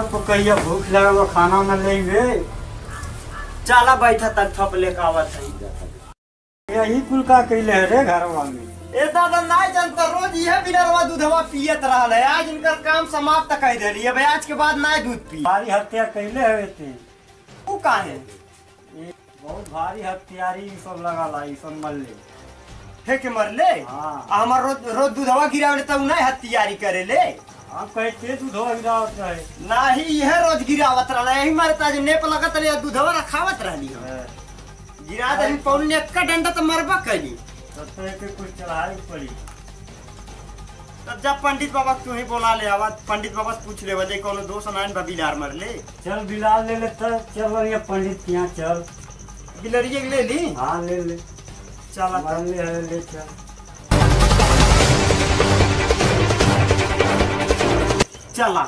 तो कहिया भूख लगा खाना न लेंगे। चला बैठा तक थप लेके आवत है। यही कुल का कैले रे घरवा में। ए दादा नहीं जानता रोज यह बिनरवा दूधवा पियत रहल है। आज इनका काम समाप्त कर दे रही है भाई। आज के बाद नहीं दूध पी। भारी हत्या कैले हुए थे। वो का है बहुत भारी हत्यारी सब लगा ला सब मरले हे के मरले। हाँ हमार रोज दूधवा गिरावे तब नहीं हत्यारी करे ले। हम कहते दूधवा गिरावत रहे नहीं यह रोज गिरावत रहल यही मारे ताज नेप लगत रही दूधवा रखावत रहली गिरा दे पौन ने का डंडा तो मरबा कैली के कुछ चढ़ाई पड़ी। तब जब पंडित बाबा तू ही बोला ले आवा पंडित बाबा से पूछ ले वजह कोनो दोष नाइन बा बिलार मर ले। चल बिलाल ले ले चल ये पंडित के यहाँ चल। बिलरिए ले ली। हाँ ले ले चला ले चल। चला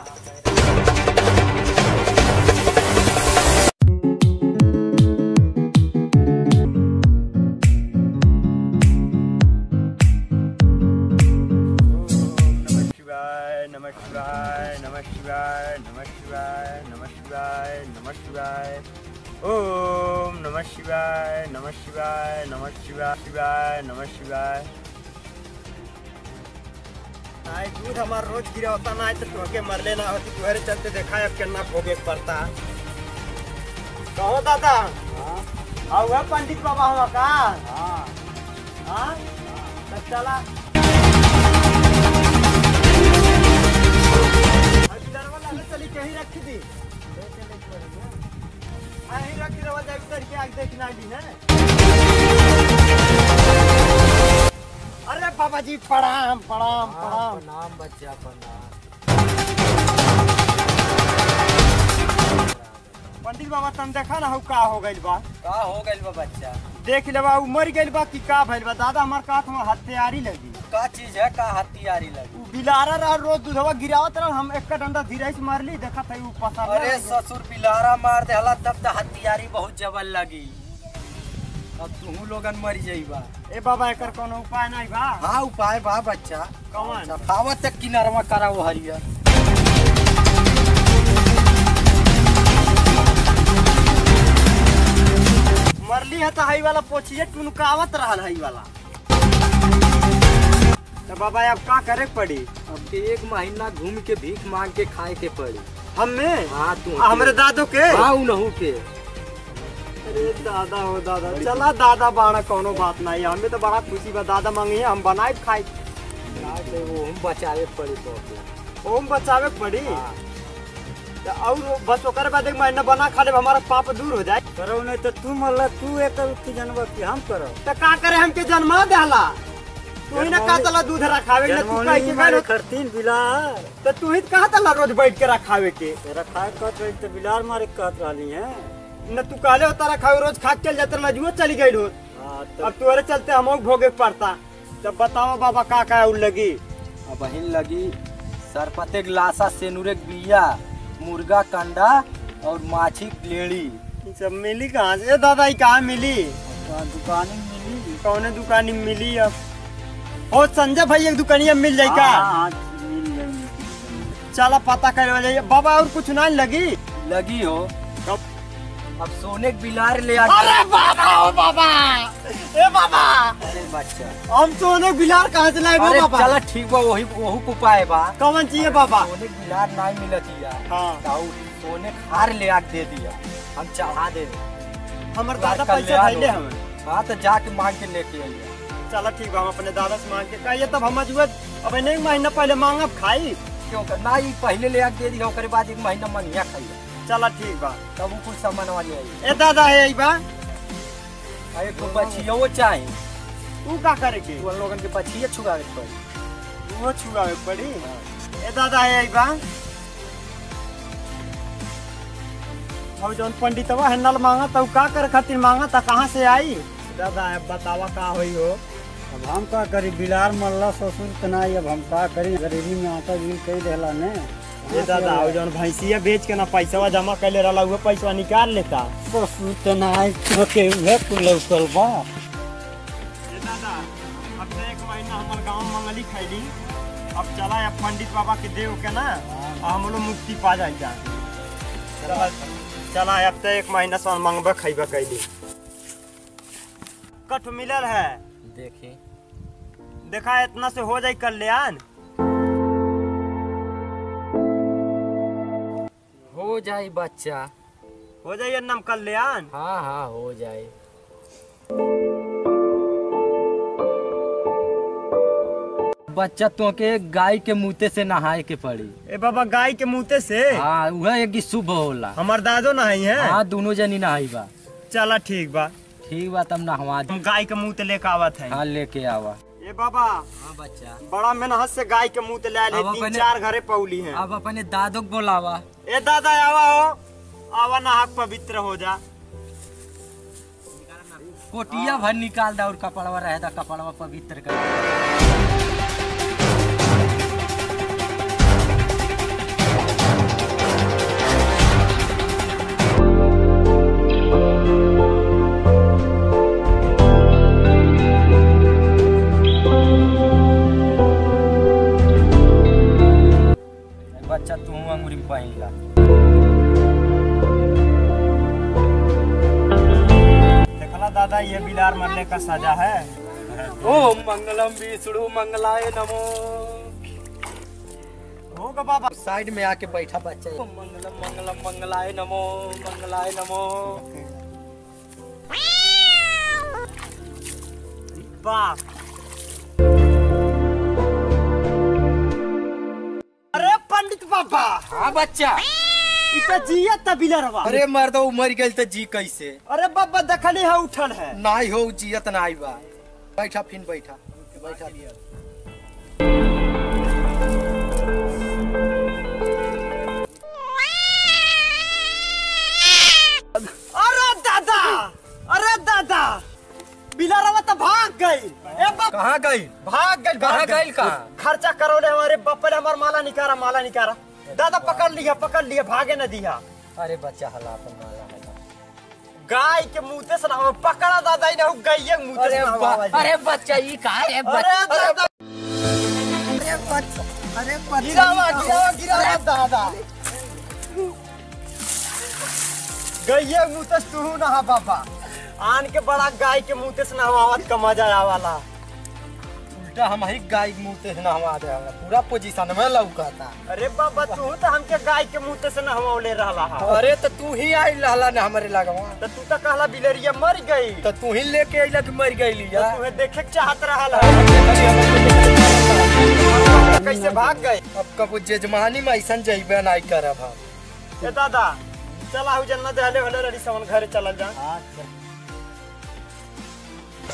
ओम नमः शिवाय नमः शिवाय नमः शिवाय शिवाय नमः शिवाय। आई दूध हमार रोज गिरा होता ना तो तोहके मरले ना होती तुम्हारे चलते देखा अब कितना भोगे पड़ता। कहो दादा हाँ वह पंडित बाबा हुआ का। हाँ हाँ तब चला चली कहीं रखी थी रखी रवा जाए करके आग देखना ली है। अरे बाबा जी प्रणाम प्रणाम प्रणाम। प्रणाम बच्चा प्रणाम। पंडित बाबा तुम देखा ना हो का हो गइल बा। का हो गइल बा बच्चा। देख ले बा मर गइल बा कि का भइल बा। दादा हमार का हत्यारी लगी। का चीज है का हत्यारी लगी। बिलारा रहा रोज दूधवा गिरावत रहा हम एक डंडा धीरे से मारली देखा था ऊ पसार। अरे ससुर बिलारा मार देहला तब तो हत्यारी बहुत जबल लगी। अब तू लोगन मर जाइबा। ए बाबा एकर कोनो उपाय नहीं बा। हाँ उपाय बा बच्चा। कौन सफावत तक किनारवा करा वो हरिया। मरली है तो हई वाला पोछिए टुनकावत रहल हई वाला। तो बाबा अब का करे पड़ी। अब 1 महीना घूम के भीख मांग के खाए के पड़ी हमें। हाँ तू हमरे दादो के। हाँ उनहु के। अरे दादा हो दादा चला दादा बाड़ा कोनो बात नहीं हमें तो बड़ा खुशी बा। दादा मांगी हम बनाए खाए हम बचावे पड़ी तो ओम बचावे पड़ी। और बस ओकर बाद 1 महीना बना खा ले हमारा पाप दूर हो जाए। करो नहीं तो तू मल्ला तू एक जन्म की हम करो तो का करे हमके जन्मा देहला। तू ही ना का तला दूध रखावे ना तू कह के गलो करतीन बिलार। तो तू ही कहा तला रोज बैठ के रखावे के। रखाए कहत रही तो बिलार मारे कहत रही है न तू कहले होता रखावे रोज खा चल जाते लजुओ चली गई हो। अब तुम्हारे चलते हम भोगे पड़ता। तब बताओ बाबा का लगी। अब बहिन लगी सरपते ग्लासा सेनुरे बिया मुर्गा कंडा और माछी लेड़ी सब मिली कहाँ से दादा कहाँ मिली। दुकान मिली। कौन दुकान में मिली। अब हो संजय भाई एक दुकानिया मिल जाए का। मिल जाएगी। चला पता करे जाइए बाबा। और कुछ नहीं लगी हो। अब सोने के बिलार ले अरे बाबा ओ बाबा ए बाबा। अरे बच्चा हम सोने बिलार कहाँ से लाए बाबा। चला ठीक बा वही उपाय बा। कौन चाहिए बाबा। सोने बिलार नहीं मिलती है। हाँ सोने खार ले आके दे दिया हम चढ़ा दे। हमारे दादा पैसा भेजे हम। हाँ तो जाके मांग के लेके आइए। चला ठीक बा हम अपने दादा से मांग के कहिए तब हम अब 1 महीना पहले मांगब खाई। क्यों ना ये पहले ले आके दे दिया ओकरे बाद 1 महीना मनिया खाइए। चला ठीक बा तब कुछ सामान वाली आई। ए दादा है बा अरे तो बचियो चाहे तू का करे के। उन लोगन के बचिए छुगावे पड़ी। वो छुगावे पड़ी। ए दादा है बा और जौन पंडितवा हन्नल मांगा तो का करे खातिर मांगा था कहाँ से आई। दादा बतावा का होई हो। अब हम का करी बिलार मल्ला ससुर तना अब हम का करी गरीबी में आटा बिल कई देला ने। ये दादा और जौन भैंसिया बेच के ना पैसा जमा कैले रहला वो पैसा निकाल लेता। ससुर तना के उहे कुल बा। ये दादा अब 1 महीना हमारे गाँव मंगली खैली। अब चला पंडित बाबा के देव के ना हम लोग मुक्ति पा जाए। चला अब तो 1 महीना से मंगबे खैबे कैली कट मिलल है। देखी देखा इतना से हो जाए कल्याण। हो जाए बच्चा, हो जाइए नाम कल्याण। हाँ हाँ हो जाए। बच्चा तो के गाय के मुँह से नहाए के पड़ी। ए बाबा गाय के मुँह से? हाँ वह एक शुभ होला। हमार दादो नहाई है। हाँ दोनों जनी नहाई बा। चला ठीक बा। ठीक बा तब नहवा हम गाय के मुँह लेके आवत है। हाँ लेके आवा। ए बाबा। हाँ बच्चा। बड़ा मेहनत से गाय के मुँह ले आए, 3-4 घरे पौली है। अब अपने दादो को बोलावा। ए दादा आवा हो, आवा नहा पवित्र हो जा। कोटिया भर निकाल दा और कपड़वा रहे दा, कपड़वा पवित्र कर। बच्चा तू अंगूरी में पहन ला। देखला दादा ये बिलार मरने का सजा है। ओम मंगलम विष्णु मंगलाय नमो। होगा बाबा। साइड में आके बैठा बच्चा। ओम मंगलम मंगलम मंगलाय नमो मंगलाय नमो। बाप अरे पंडित बाबा। हाँ बच्चा। इतना जिया तबिला रवा। अरे मर्दो मर गई तो जी कैसे? अरे बाबा देखली है उठल है। नाई हो जियत नाई बा। बैठा फिर बैठा बैठा। अरे दादा, अरे दादा बिलारवा तो भाग गई। कहाँ गई? भाग गई। कहाँ गई? कहाँ? खर्चा करो ले हमारे बप्पे ने हमारा माला निकारा। दादा पकड़ लिया भागे न दिया। अरे बच्चा हला अपन माला हला। गाय के मुँह से ना पकड़ा दादा ही ना गई मुँह से। अरे बच्चा ये कहाँ है? अरे गिरावा दादा। गई मुँह से तू नहा बाबा। आन के बड़ा गाय के मुँह से नहवावत का मजा आवाला। उल्टा हम ही गाय के मुँह से नहवा दे पूरा पोजीशन में लौका था। अरे बाबा तू तो हमके गाय के मुँह से नहवाले रहला हा। अरे तो तू ही आई रहला ना हमारे लगवा। तो तू तो कहला बिलरिया मर गई। तो तू ही लेके अइला कि मर गई लिया। तुम्हें देखे के चाहत रहला। कैसे भाग गई? अब कब जजमानी में ऐसा जइबे नहीं करब हम। ए दादा चला हु जन्नत दहले वाले रेडी सामान घरे चल जा।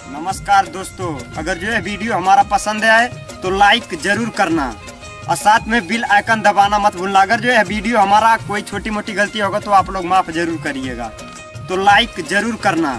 नमस्कार दोस्तों, अगर जो है वीडियो हमारा पसंद आए तो लाइक जरूर करना और साथ में बिल आइकन दबाना मत भूलना। अगर जो है वीडियो हमारा कोई छोटी मोटी गलती होगा तो आप लोग माफ जरूर करिएगा। तो लाइक जरूर करना।